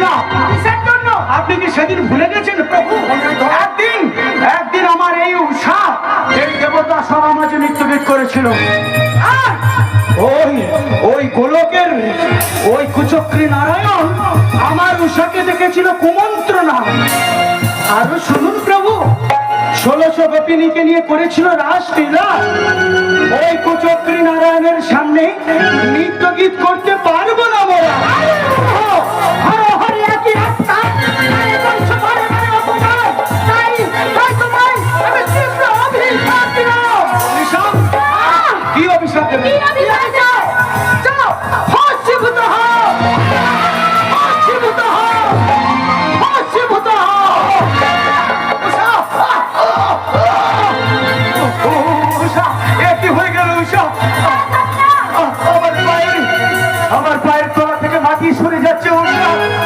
করেছিলাম। আপনি কি সেদিন ভুলে গেছেন প্রভু? একদিন আমার এই উষা এই দেবতা সবার মাঝে নৃত্যগীত করেছিল। ওই গোলকের ওই কুচক্রী নারায়ণ আমার উষাকে দেখেছিল কুমন্ত্রণা। আরো শুনুন প্রভু, 1600 গোপিনীকে নিয়ে করেছিল রাসলীলা। ওই কুচক্রী নারায়ণের সামনে নৃত্য গীত করতে পারবো না মোরা।